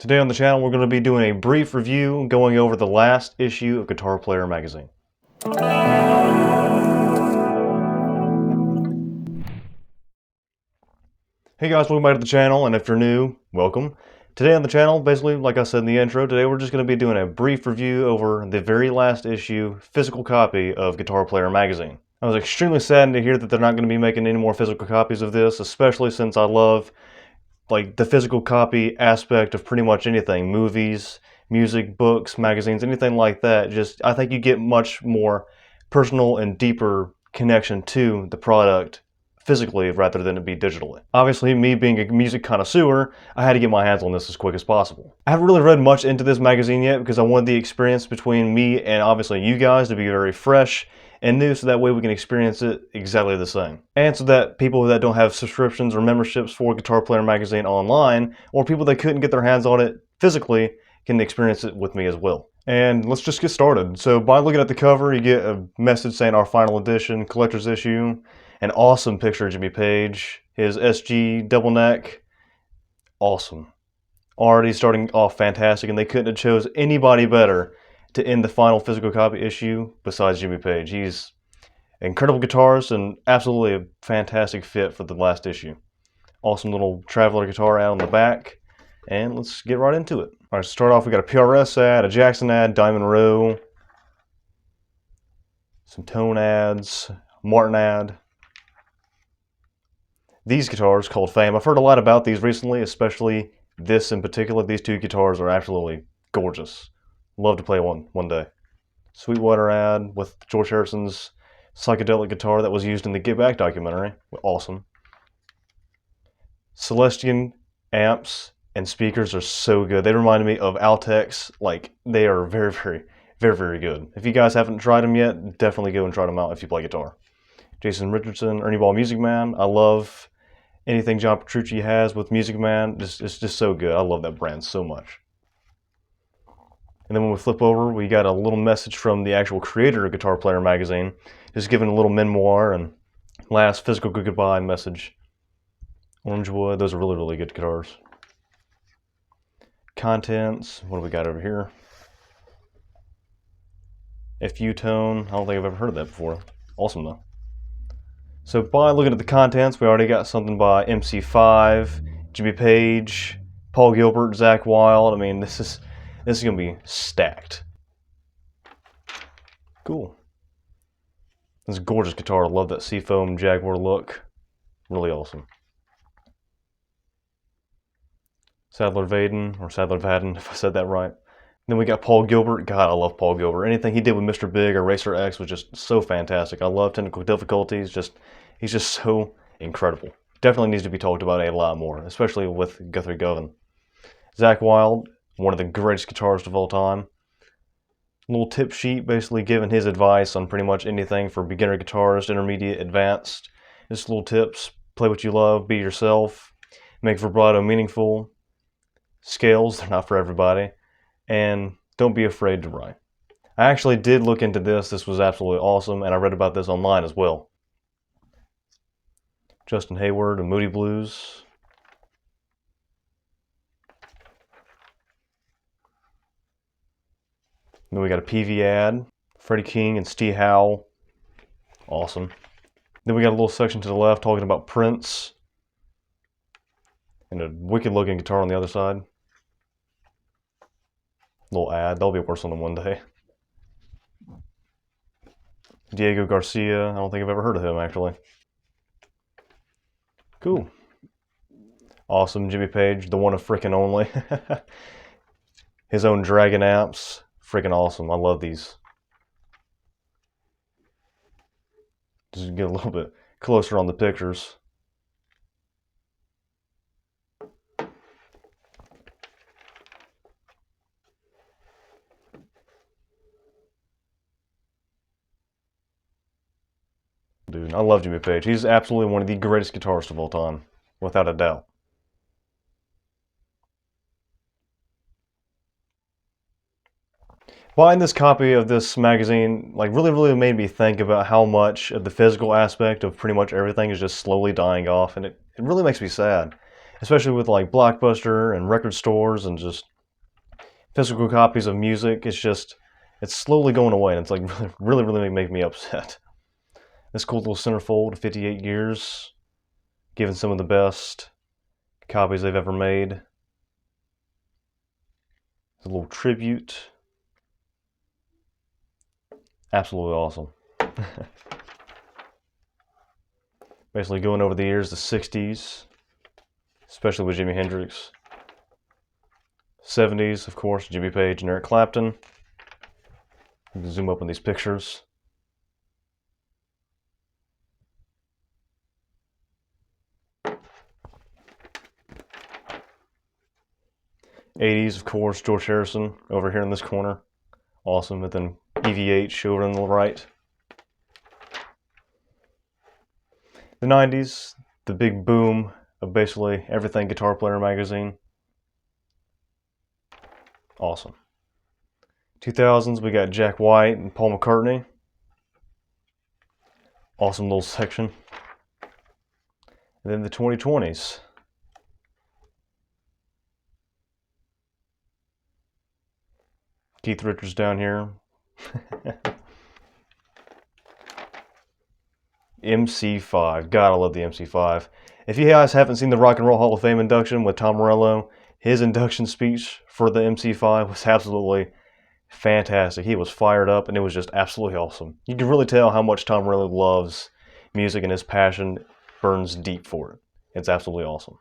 Today on the channel we're going to be doing a brief review going over the last issue of Guitar Player magazine. Hey guys, welcome back to the channel, and if you're new, welcome. Today on the channel, basically, like I said in the intro, today we're just going to be doing a brief review over the very last issue, physical copy of Guitar Player magazine. I was extremely saddened to hear that they're not going to be making any more physical copies of this, especially since I love the physical copy aspect of pretty much anything, movies, music, books, magazines, anything like that. Just, I think you get much more personal and deeper connection to the product physically rather than it be digitally. Obviously, me being a music connoisseur, I had to get my hands on this as quick as possible. I haven't really read much into this magazine yet because I wanted the experience between me and obviously you guys to be very fresh and new, so that way we can experience it exactly the same. And so that people that don't have subscriptions or memberships for Guitar Player magazine online, or people that couldn't get their hands on it physically, can experience it with me as well. And let's just get started. So by looking at the cover, you get a message saying our final edition, collector's issue, an awesome picture of Jimmy Page, his SG double neck, awesome. Already starting off fantastic, and they couldn't have chose anybody better to end the final physical copy issue besides Jimmy Page. He's an incredible guitarist and absolutely a fantastic fit for the last issue. Awesome little traveler guitar out on the back, and let's get right into it. All right, to start off, we got a PRS ad, a Jackson ad, Diamond Row, some Tone ads, Martin ad. These guitars called Fame. I've heard a lot about these recently, especially this in particular. These two guitars are absolutely gorgeous. Love to play one day. Sweetwater ad with George Harrison's psychedelic guitar that was used in the Get Back documentary. Awesome. Celestion amps and speakers are so good. They reminded me of Altex. Like, they are very, very, very, very good. If you guys haven't tried them yet, definitely go and try them out if you play guitar. Jason Richardson, Ernie Ball Music Man. I love anything John Petrucci has with Music Man. It's just so good. I love that brand so much. And then when we flip over, we got a little message from the actual creator of Guitar Player magazine, just giving a little memoir and last physical goodbye message. Orangewood, those are really, really good guitars. Contents, what do we got over here? FU Tone, I don't think I've ever heard of that before. Awesome though. So by looking at the contents, we already got something by MC5, Jimmy Page, Paul Gilbert, ZAKK WYLDE. I mean, this is going to be stacked. Cool. This is a gorgeous guitar. I love that seafoam Jaguar look. Really awesome. Sadler Vaden, or Sadler Vaden, if I said that right. Then we got Paul Gilbert. God, I love Paul Gilbert. Anything he did with Mr. Big or Racer X was just so fantastic. I love Technical Difficulties. He's just so incredible. Definitely needs to be talked about a lot more, especially with Guthrie Govan. ZAKK WYLDE, one of the greatest guitarists of all time. Little tip sheet basically giving his advice on pretty much anything for beginner guitarist, intermediate, advanced. Just little tips. Play what you love, be yourself, make vibrato meaningful. Scales, they're not for everybody. And don't be afraid to write. I actually did look into this. This was absolutely awesome, and I read about this online as well. Justin Hayward and Moody Blues. Then we got a PV ad, Freddie King and Steve Howe. Awesome. Then we got a little section to the left talking about Prince. And a wicked looking guitar on the other side. Little ad, they'll be worse on them one day. Diego Garcia, I don't think I've ever heard of him actually. Cool. Awesome, Jimmy Page, the one of frickin' only. His own Dragon amps, frickin' awesome. I love these. Just get a little bit closer on the pictures. Dude, I love Jimmy Page. He's absolutely one of the greatest guitarists of all time, without a doubt. Buying this copy of this magazine really made me think about how much of the physical aspect of pretty much everything is just slowly dying off, and it really makes me sad. especially with like Blockbuster and record stores and just physical copies of music, it's slowly going away, and it's like really making me upset. This cool little centerfold, 58 years, given some of the best copies they've ever made. It's a little tribute. Absolutely awesome. Basically going over the years, the 60s, especially with Jimi Hendrix. 70s, of course, Jimmy Page and Eric Clapton. You can zoom up on these pictures. '80s, of course, George Harrison over here in this corner. Awesome. And then EVH over on the right. The 90s, the big boom of basically everything Guitar Player magazine. Awesome. 2000s, we got Jack White and Paul McCartney. Awesome little section. And then the 2020s. Keith Richards down here. MC5. God, I love the MC5. If you guys haven't seen the Rock and Roll Hall of Fame induction with Tom Morello, his induction speech for the MC5 was absolutely fantastic. He was fired up, and it was just absolutely awesome. You can really tell how much Tom Morello loves music, and his passion burns deep for it. It's absolutely awesome.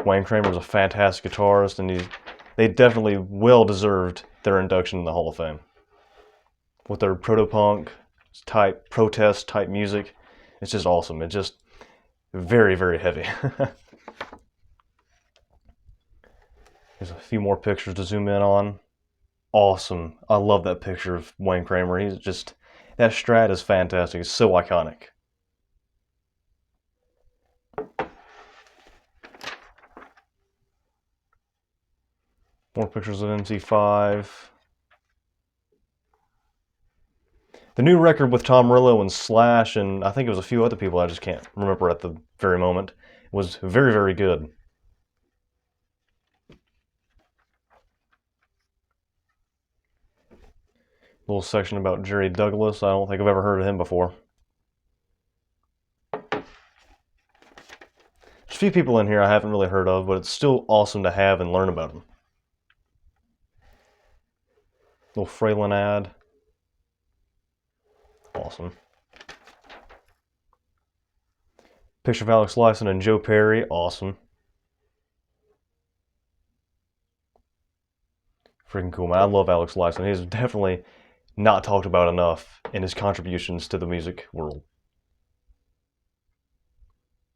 Wayne Kramer was a fantastic guitarist, and they definitely well deserved their induction in the Hall of Fame. With their proto-punk type, protest type music, it's just awesome. It's just very heavy. There's a few more pictures to zoom in on. Awesome. I love that picture of Wayne Kramer. He's just, that Strat is fantastic. It's so iconic. More pictures of MC5. The new record with Tom Morello and Slash, and I think it was a few other people I just can't remember at the very moment, was very good. Little section about Jerry Douglas. I don't think I've ever heard of him before. There's a few people in here I haven't really heard of, but it's still awesome to have and learn about them. Little Fralin ad. Awesome. Picture of Alex Lifeson and Joe Perry. Awesome. Freaking cool, man. I love Alex Lifeson. He's definitely not talked about enough in his contributions to the music world.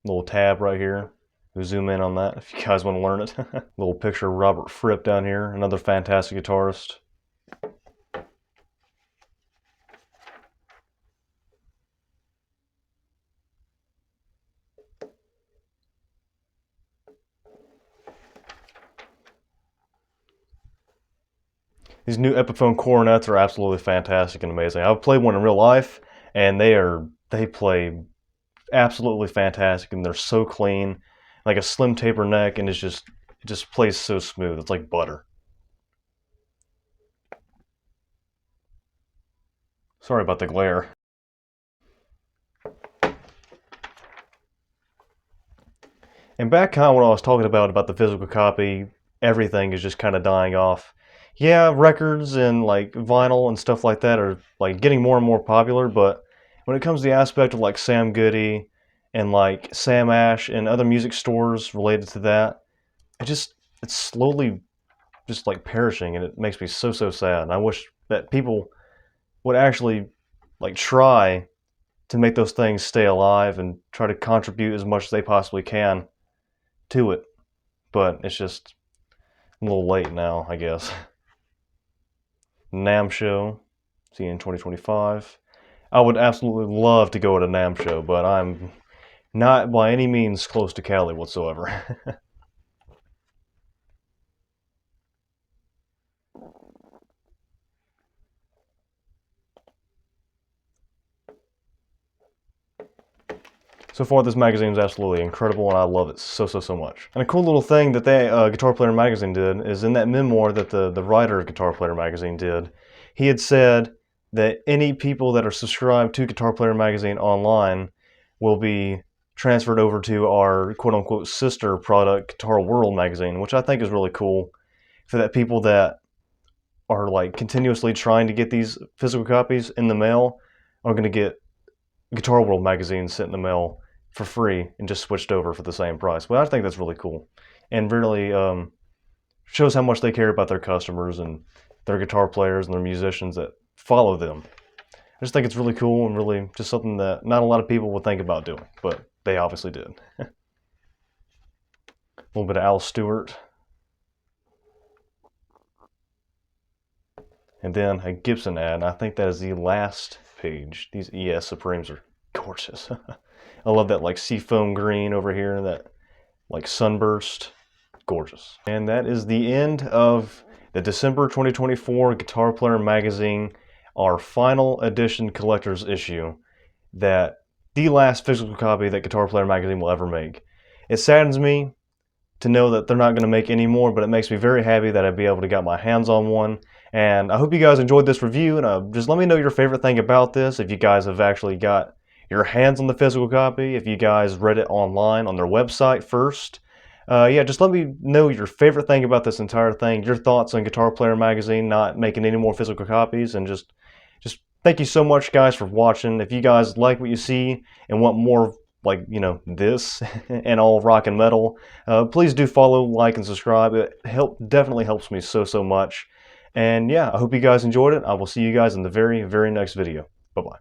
Little tab right here. We'll zoom in on that if you guys want to learn it. Little picture of Robert Fripp down here, another fantastic guitarist. These new Epiphone cornets are absolutely fantastic and amazing. I've played one in real life, and they play absolutely fantastic, and they're so clean, like a slim taper neck, and it just plays so smooth. It's like butter. Sorry about the glare. And back kind of what I was talking about the physical copy, everything is just kind of dying off. Yeah, records and like vinyl and stuff like that are like getting more and more popular, but when it comes to the aspect of like Sam Goody and like Sam Ash and other music stores related to that, it's slowly just like perishing, and it makes me so sad. And I wish that people would actually like try to make those things stay alive and try to contribute as much as they possibly can to it. But it's just a little late now, I guess. NAMM show, see you in 2025. I would absolutely love to go to a NAMM show, but I'm not by any means close to Cali whatsoever. So far, this magazine is absolutely incredible, and I love it so much. And a cool little thing that Guitar Player Magazine did is in that memoir that the writer of Guitar Player Magazine did, he had said that any people that are subscribed to Guitar Player Magazine online will be transferred over to our quote-unquote sister product, Guitar World magazine, which I think is really cool for that people that are like continuously trying to get these physical copies in the mail are going to get Guitar World magazine sent in the mail for free and just switched over for the same price. But I think that's really cool and really shows how much they care about their customers and their guitar players and their musicians that follow them. I just think it's really cool and really just something that not a lot of people would think about doing, but they obviously did. A little bit of Al Stewart. And then a Gibson ad, and I think that is the last page. These ES Supremes are gorgeous. I love that like seafoam green over here, that like sunburst. Gorgeous. And that is the end of the December 2024 Guitar Player Magazine, our final edition collector's issue, that the last physical copy that Guitar Player Magazine will ever make. It saddens me to know that they're not going to make any more, but it makes me very happy that I'd be able to get my hands on one. And I hope you guys enjoyed this review, and just let me know your favorite thing about this, if you guys have actually got your hands on the physical copy, if you guys read it online on their website first. Yeah, just let me know your favorite thing about this entire thing, your thoughts on Guitar Player Magazine not making any more physical copies, and just thank you so much, guys, for watching. If you guys like what you see and want more like, you know, this and all rock and metal, please do follow, like, and subscribe. It definitely helps me so much. And yeah, I hope you guys enjoyed it. I will see you guys in the very next video. Bye-bye.